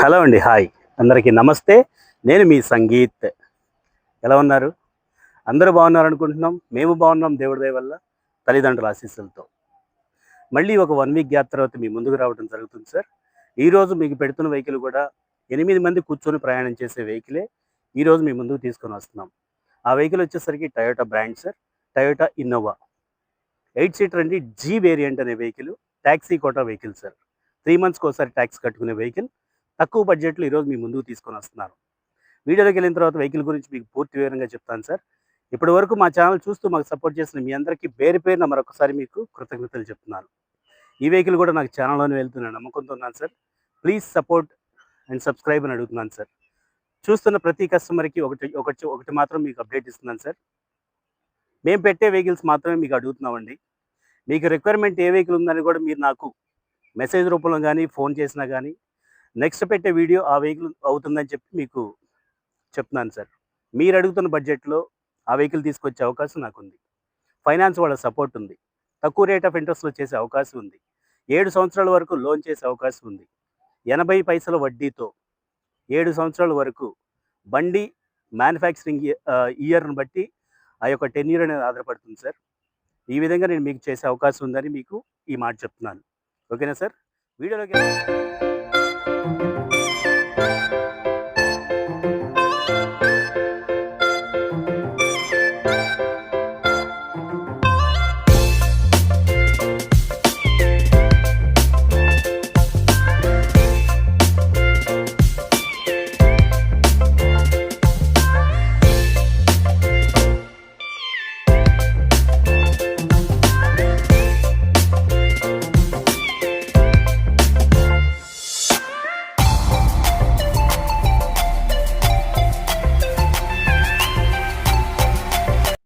Hello అండి, hi అందరికీ నమస్తే. నేను మీ సంగీత్. ఎలా ఉన్నారు? అందరూ బాగున్నారు అనుకుంటున్నాం. మేము బాగున్నాం దేవుడి దయ వల్ల, తల్లిదండ్రుల ఆశీస్సులతో. మళ్ళీ ఒక 1 వీక్ గ్యాప్ తర్వాత మీ ముందుకు రావడం జరుగుతుంది సార్. ఈరోజు మీకు పెడుతున్న వెహికల్ కూడా 8 మంది కూర్చొని ప్రయాణం చేసే వెహికలే ఈరోజు మీ ముందుకు తీసుకొని వస్తున్నాం. ఆ వెహికల్ వచ్చేసరికి Toyota brand sir. Toyota Innova 8 seater అండి. జీ వేరియంట్ అనే vehicle. Taxi quota vehicle sir. 3 మంత్స్కి ఒకసారి ట్యాక్స్ కట్టుకునే వెహికల్. తక్కువ బడ్జెట్లో ఈరోజు మీ ముందుకు తీసుకొని వస్తున్నాను. వీడియోలోకి వెళ్ళిన తర్వాత వెహికల్ గురించి మీకు పూర్తి వివరంగా చెప్తాను సార్. ఇప్పటి వరకు మా ఛానల్ చూస్తూ మాకు సపోర్ట్ చేసిన మీ అందరికీ పేరు పేరున మరొకసారి మీకు కృతజ్ఞతలు చెప్తున్నాను. ఈ వెహికల్ కూడా నాకు ఛానల్లోనే వెళ్తున్న నమ్మకంతో ఉన్నాను sir. Please support and subscribe అని అడుగుతున్నాను సార్. చూస్తున్న ప్రతి కస్టమర్కి ఒకటి ఒకటి ఒకటి మాత్రం మీకు అప్డేట్ ఇస్తున్నాను సార్. మేము పెట్టే వెహికల్స్ మాత్రమే మీకు అడుగుతున్నామండి. మీకు రిక్వైర్మెంట్ ఏ వెహికల్ ఉందని కూడా మీరు నాకు మెసేజ్ రూపంలో కానీ ఫోన్ చేసినా కానీ నెక్స్ట్ పెట్టే వీడియో ఆ వెహికల్ అవుతుందని చెప్పి మీకు చెప్తున్నాను సార్. మీరు అడుగుతున్న బడ్జెట్లో ఆ వెహికల్ తీసుకొచ్చే అవకాశం నాకుంది. ఫైనాన్స్ వాళ్ళ సపోర్ట్ ఉంది. తక్కువ రేట్ ఆఫ్ ఇంట్రెస్ట్లో చేసే అవకాశం ఉంది. 7 సంవత్సరాల వరకు లోన్ చేసే అవకాశం ఉంది. 80 పైసల వడ్డీతో 7 సంవత్సరాల వరకు. బండి మ్యానుఫ్యాక్చరింగ్ ఇయర్ని బట్టి ఆ యొక్క టెన్యూర్ అనేది ఆధారపడుతుంది సార్. ఈ విధంగా నేను మీకు చేసే అవకాశం ఉందని మీకు ఈ మాట చెప్తున్నాను. ఓకేనా సార్? వీడియోలోకి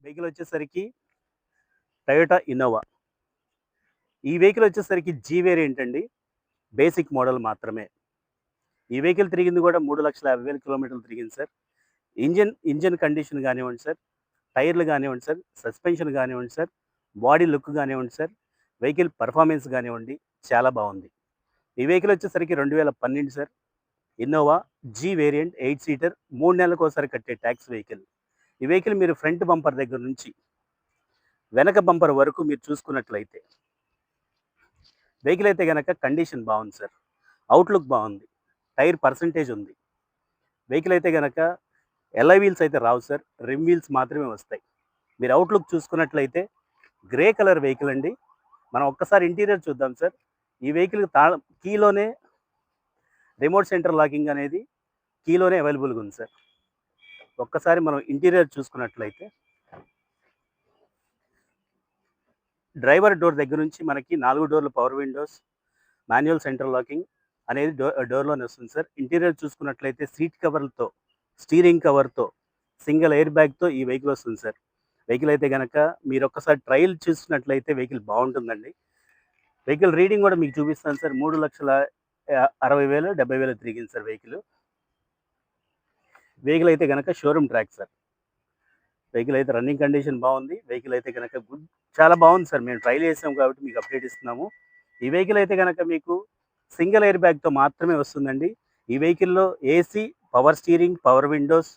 వెహికల్ వచ్చేసరికి టయోటా ఇన్నోవా. ఈ వెహికల్ వచ్చేసరికి జీ వేరియంట్ అండి. బేసిక్ మోడల్ మాత్రమే. ఈ వెహికల్ తిరిగింది కూడా 3,50,000 కిలోమీటర్లు తిరిగింది సార్. ఇంజన్ కండిషన్ కానివ్వండి సార్, టైర్లు కానివ్వండి సార్, సస్పెన్షన్ కానివ్వండి సార్, బాడీ లుక్ కానివ్వండి సార్, వెహికల్ పర్ఫార్మెన్స్ కానివ్వండి, చాలా బాగుంది. ఈ వెహికల్ వచ్చేసరికి 2012 sir. Innova G variant 8 seater, 3 నెలలకు ఒకసారి కట్టే ట్యాక్స్ వెహికల్. ఈ వెహికల్ మీరు ఫ్రంట్ బంపర్ దగ్గర నుంచి వెనక బంపర్ వరకు మీరు చూసుకున్నట్లయితే వెహికల్ అయితే కనుక కండిషన్ బాగుంది సార్. అవుట్లుక్ బాగుంది. టైర్ పర్సంటేజ్ ఉంది. వెహికల్ అయితే కనుక ఎల్ఐ వీల్స్ అయితే రావు సార్. రిమ్ వీల్స్ మాత్రమే వస్తాయి. మీరు అవుట్లుక్ చూసుకున్నట్లయితే గ్రే కలర్ వెహికల్ అండి. మనం ఒక్కసారి ఇంటీరియర్ చూద్దాం సార్. ఈ వెహికల్ కీలోనే రిమోట్ సెంటర్ లాకింగ్ అనేది కీలోనే అవైలబుల్గా ఉంది సార్. ఒక్కసారి మనం ఇంటీరియర్ చూసుకున్నట్లయితే డ్రైవర్ డోర్ దగ్గర నుంచి మనకి 4 డోర్లు power Windows, manual centre locking అనేది డోర్లోనే వస్తుంది సార్. ఇంటీరియర్ చూసుకున్నట్లయితే సీట్ కవర్లతో, స్టీరింగ్ కవర్తో, సింగిల్ ఎయిర్ బ్యాగ్తో ఈ వెహికల్ వస్తుంది సార్. వెహికల్ అయితే కనుక మీరు ఒక్కసారి ట్రయల్ చూసినట్లయితే వెహికల్ బాగుంటుందండి. వెహికల్ రీడింగ్ కూడా మీకు చూపిస్తాను సార్. 3,60,000 70,000 తిరిగింది సార్ వెహికల్. వెహికల్ అయితే కనుక షోరూమ్ ట్రాక్ సార్. వెహికల్ అయితే రన్నింగ్ కండిషన్ బాగుంది. వెహికల్ అయితే కనుక చాలా బాగుంది సార్. మేము ట్రైల్ చేసాం కాబట్టి మీకు అప్డేట్ ఇస్తున్నాము. ఈ వెహికల్ అయితే కనుక మీకు సింగిల్ ఎయిర్ బ్యాగ్తో మాత్రమే వస్తుందండి. ఈ వెహికల్లో AC, power steering, power Windows,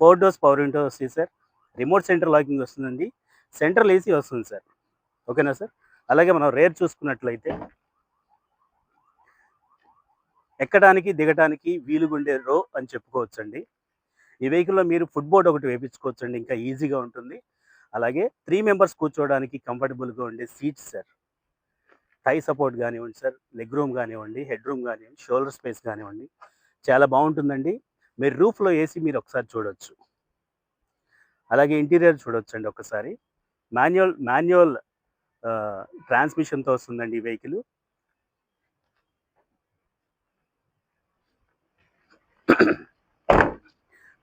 4 doors power Windows వస్తాయి సార్. రిమోట్ సెంటర్ లాకింగ్ వస్తుందండి. సెంట్రల్ ఏసీ వస్తుంది సార్. ఓకేనా సార్? అలాగే మనం రేర్ చూసుకున్నట్లయితే ఎక్కడానికి దిగడానికి వీలుగుండే రో అని చెప్పుకోవచ్చండి. ఈ వెహికల్లో మీరు ఫుట్బోర్డ్ ఒకటి వేయించుకోవచ్చండి, ఇంకా ఈజీగా ఉంటుంది. అలాగే 3 మెంబర్స్ కూర్చోవడానికి కంఫర్టబుల్గా ఉండే సీట్స్ సార్. థై సపోర్ట్ కానివ్వండి సార్, లెగ్ రూమ్ కానివ్వండి, హెడ్ రూమ్ కానివ్వండి, షోల్డర్ స్పేస్ కానివ్వండి, చాలా బాగుంటుందండి. మీరు రూఫ్లో ఏసీ మీరు ఒకసారి చూడొచ్చు. అలాగే ఇంటీరియర్ చూడొచ్చండి ఒకసారి. మాన్యువల్ ట్రాన్స్మిషన్తో వస్తుందండి ఈ వెహికల్.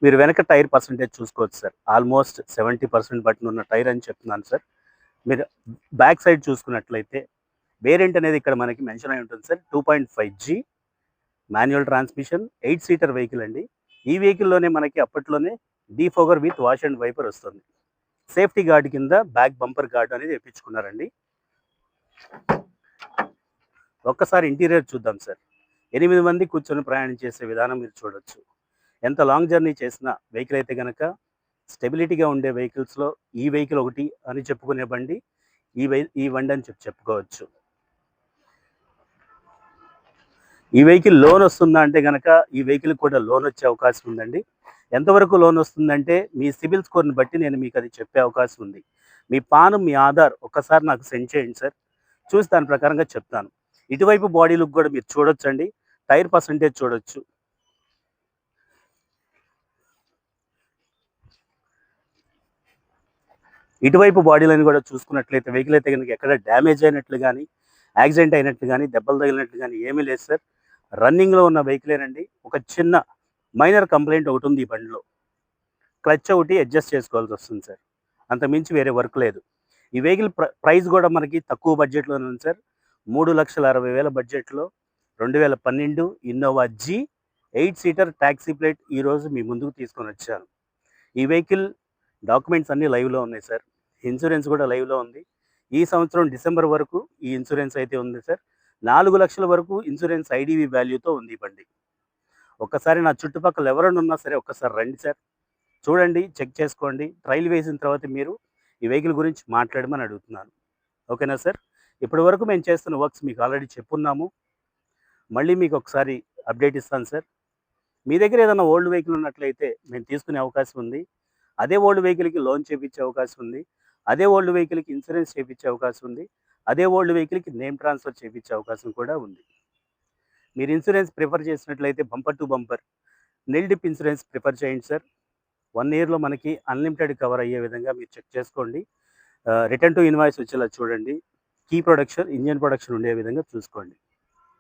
మీరు వెనక టైర్ పర్సంటేజ్ చూసుకోవచ్చు సార్. ఆల్మోస్ట్ 70% బటన్ ఉన్న టైర్ అని చెప్తున్నాను సార్. మీరు బ్యాక్ సైడ్ చూసుకున్నట్లయితే వేరియంట్ అనేది ఇక్కడ మనకి మెన్షన్ అయి ఉంటుంది sir. 2.5G manual transmission, 8 seater vehicle అండి. ఈ వెహికల్లోనే మనకి అప్పట్లోనే defogger with wash and wiper వస్తుంది. సేఫ్టీ గార్డ్ కింద బ్యాక్ బంపర్ గార్డ్ అనేది వేయించుకున్నారండి. ఒక్కసారి ఇంటీరియర్ చూద్దాం సార్. 8 మంది కూర్చొని ప్రయాణం చేసే విధానం మీరు చూడొచ్చు. ఎంత లాంగ్ జర్నీ చేసినా వెహికల్ అయితే గనక స్టెబిలిటీగా ఉండే వెహికల్స్‌లో ఈ వెహికల్ ఒకటి అని చెప్పుకునే బండి ఈ బండి అని చెప్పుకోవచ్చు. ఈ వెహికల్ లోన్ వస్తుందా అంటే గనక ఈ వెహికల్ కూడా లోన్ వచ్చే అవకాశం ఉందండి. ఎంతవరకు లోన్ వస్తుందంటే మీ సిబిల్ స్కోర్‌ని బట్టి నేను మీకు అది చెప్పే అవకాశం ఉంది. మీ పాన్, మీ ఆధార్ ఒక్కసారి నాకు సెండ్ చేయండి సార్. చూసి దాని ప్రకారంగా చెప్తాను. ఇటువైపు బాడీ లుక్ కూడా మీరు చూడొచ్చండి. టైర్ పర్సెంటేజ్ చూడొచ్చు. ఇటువైపు బాడీ లైన్ కూడా చూసుకున్నట్లయితే వెహికల్ అయితే గనుక ఎక్కడ డ్యామేజ్ అయినట్లు గానీ, యాక్సిడెంట్ అయినట్లు గానీ, దెబ్బలు తగిలినట్లు గానీ ఏమీ లేదు సార్. రన్నింగ్‌లో ఉన్న వెహికలేనండి. ఒక చిన్న మైనర్ కంప్లెయింట్ ఒకటుంది ఈ బండిలో. క్లచ్ ఒకటి అడ్జస్ట్ చేసుకోవాల్సొస్తుంది సార్. అంతకు మించి వేరే వర్క్ లేదు. ఈ వెహికల్ ప్రైస్ గూడా మనకి తక్కువ బడ్జెట్‌లోనే ఉంది సార్. 3,60,000 బడ్జెట్‌లో 2012 Innova G 8 seater taxi plate ఈరోజు మీ ముందుకు తీసుకొనొచ్చాను. ఈ వెహికల్ డాక్యుమెంట్స్ అన్నీ లైవ్‌లో ఉన్నాయి సార్. ఇన్సూరెన్స్ కూడా లైవ్‌లో ఉంది. ఈ సంవత్సరం డిసెంబర్ వరకు ఈ ఇన్సూరెన్స్ అయితే ఉంది సార్. 4,00,000 వరకు ఇన్సూరెన్స్ ఐడీవీ వాల్యూతో ఉంది ఈ బండి. ఒక్కసారి నా చుట్టుపక్కల ఎవరైనా ఉన్నా సరే ఒక్కసారి రండి సార్. చూడండి, చెక్ చేసుకోండి. ట్రయల్ వేసిన తర్వాత మీరు ఈ వెహికల్ గురించి మాట్లాడమని అడుగుతున్నాను. ఓకేనా సార్? ఇప్పటివరకు మేము చేస్తున్న వర్క్స్ మీకు ఆల్రెడీ చెప్పున్నాము. మళ్ళీ మీకు ఒకసారి అప్డేట్ ఇస్తాను సార్. మీ దగ్గర ఏదైనా ఓల్డ్ వెహికల్ ఉన్నట్లయితే మేము తీసుకునే అవకాశం ఉంది. అదే ఓల్డ్ వెహికల్‌కి లోన్ చేపించే అవకాశం ఉంది. అదే ఓల్డ్ వెహికల్‌కి ఇన్సూరెన్స్ చేపించే అవకాశం ఉంది. అదే ఓల్డ్ వెహికల్‌కి నేమ్ ట్రాన్స్‌ఫర్ చేపించే అవకాశం కూడా ఉంది. మీరు ఇన్సూరెన్స్ ప్రిఫర్ చేసినట్లయితే bumper to bumper nil dip insurance prefer చేయండి సార్. 1 ఇయర్‌లో మనకి అన్‌లిమిటెడ్ కవర్ అయ్యే విధంగా మీరు చెక్ చేసుకోండి. రిటర్న్ టు ఇన్వాయిస్ వచ్చేలా చూడండి. కీ ప్రొడక్షన్, ఇంజిన్ ప్రొడక్షన్ ఉండే విధంగా చూసుకోండి.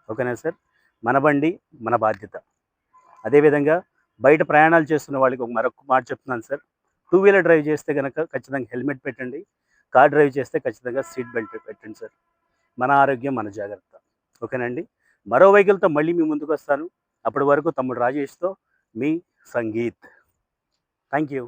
ఓకేనా సార్? మన బండి మన బాధ్యత. అదేవిధంగా బయట ప్రయాణాలు చేస్తున్న వాళ్ళకి మరొక మాట చెప్తున్నాను సార్. 2 వీలర్ డ్రైవ్ చేస్తే గనక ఖచ్చితంగా హెల్మెట్ పెట్టండి. కార్ డ్రైవ్ చేస్తే ఖచ్చితంగా సీట్ బెల్ట్ పెట్టండి సార్. మన ఆరోగ్యం మన జాగ్రత్త. ఓకేనండి? మరో వెహికల్‌తో మళ్ళీ మీ ముందుకొస్తాను. అప్పటి వరకు తమ్ముడు రాజేష్‌తో మీ సంగీత్. Thank you.